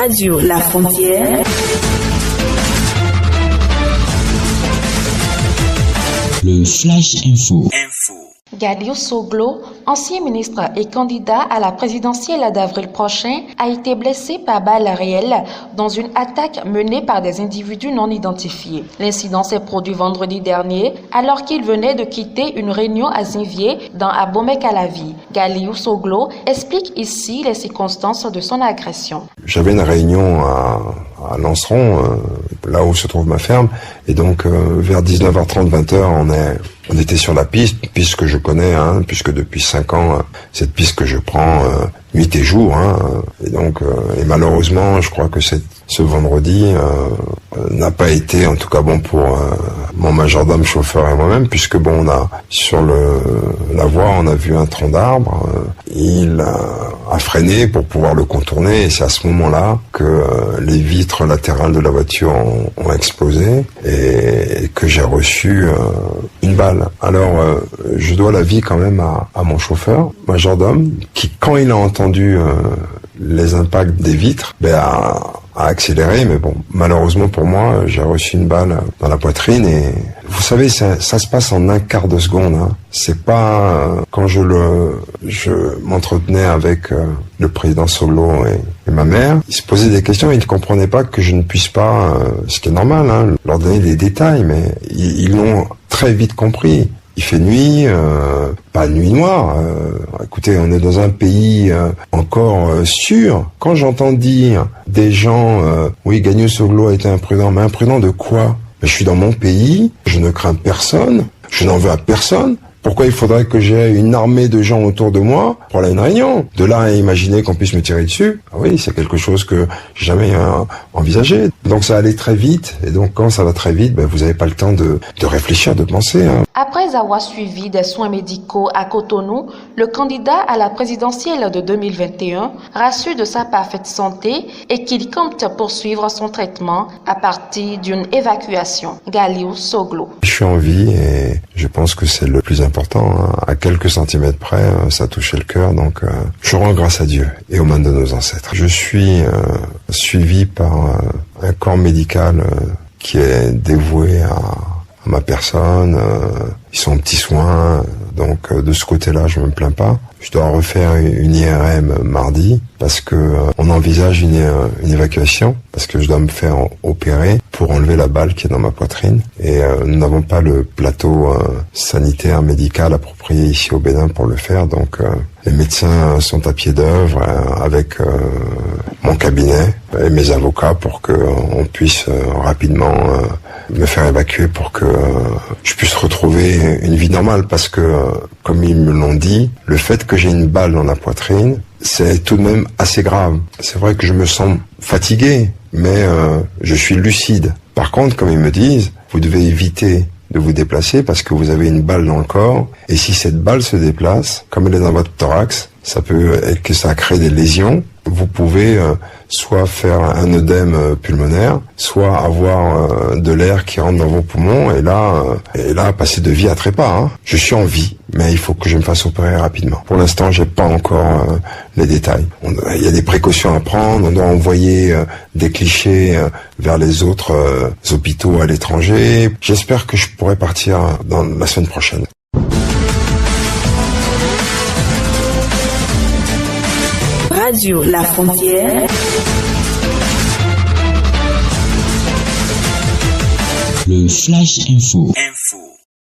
Radio La Frontière. Le Flash Info. Galiou Soglo, ancien ministre et candidat à la présidentielle d'avril prochain, a été blessé par balle réelle dans une attaque menée par des individus non identifiés. L'incident s'est produit vendredi dernier alors qu'il venait de quitter une réunion à Zinvier dans Abomey-Calavi. Galiou Soglo explique ici les circonstances de son agression. J'avais une réunion à Lanceron, là où se trouve ma ferme, et donc vers 19h30, 20h, on était sur la piste que je connais, puisque depuis 5 ans, cette piste que je prends nuit et jour, et donc et malheureusement, je crois que ce vendredi n'a pas été, en tout cas bon pour mon majordome, chauffeur et moi-même, puisque bon, on a sur la voie, on a vu un tronc d'arbre, il a freiné pour pouvoir le contourner, et c'est à ce moment-là que les vitres latérales de la voiture ont explosé et que j'ai reçu une balle. Alors, je dois la vie quand même à mon chauffeur, majordome, qui, quand il a entendu les impacts des vitres, a accéléré, mais bon, malheureusement pour moi, j'ai reçu une balle dans la poitrine et vous savez, ça se passe en un quart de seconde. C'est pas quand je m'entretenais avec le président Soglo et ma mère, il se posait des questions, il ne comprenait pas que je ne puisse pas, ce qui est normal, leur donner des détails, mais ils l'ont très vite compris. Il fait nuit, pas nuit noire. Écoutez, on est dans un pays encore sûr. Quand j'entends dire des gens, oui, Galiou Soglo a été imprudent, mais imprudent de quoi? Je suis dans mon pays, je ne crains personne, je n'en veux à personne. Pourquoi il faudrait que j'aie une armée de gens autour de moi pour aller à une réunion? De là à imaginer qu'on puisse me tirer dessus, oui, c'est quelque chose que j'ai jamais envisagé. Donc ça allait très vite, et donc quand ça va très vite, vous n'avez pas le temps de réfléchir, de penser. Après avoir suivi des soins médicaux à Cotonou, le candidat à la présidentielle de 2021 rassure de sa parfaite santé et qu'il compte poursuivre son traitement à partir d'une évacuation. Galiou Soglo. Je suis en vie et je pense que c'est le plus important. À quelques centimètres près, ça touchait le cœur, donc je rends grâce à Dieu et aux mains de nos ancêtres. Je suis suivi par un corps médical qui est dévoué à ma personne. Ils sont en petits soins, donc de ce côté-là, je me plains pas. Je dois refaire une IRM mardi parce que on envisage une évacuation, parce que je dois me faire opérer pour enlever la balle qui est dans ma poitrine. Et nous n'avons pas le plateau sanitaire médical approprié ici au Bénin pour le faire, donc les médecins sont à pied d'œuvre avec mon cabinet et mes avocats pour que on puisse rapidement me faire évacuer pour que je puisse retrouver une vie normale, parce que comme ils me l'ont dit, le fait que j'ai une balle dans la poitrine, c'est tout de même assez grave. C'est vrai que je me sens fatigué, mais je suis lucide. Par contre, comme ils me disent, vous devez éviter de vous déplacer parce que vous avez une balle dans le corps, et si cette balle se déplace, comme elle est dans votre thorax, ça peut être que ça crée des lésions. Vous pouvez soit faire un œdème pulmonaire, soit avoir de l'air qui rentre dans vos poumons, et là passer de vie à trépas. Je suis en vie, mais il faut que je me fasse opérer rapidement. Pour l'instant, j'ai pas encore les détails. Il y a des précautions à prendre, on doit envoyer des clichés vers les autres hôpitaux à l'étranger. J'espère que je pourrai partir dans la semaine prochaine. Radio La Frontière. Le Flash Info.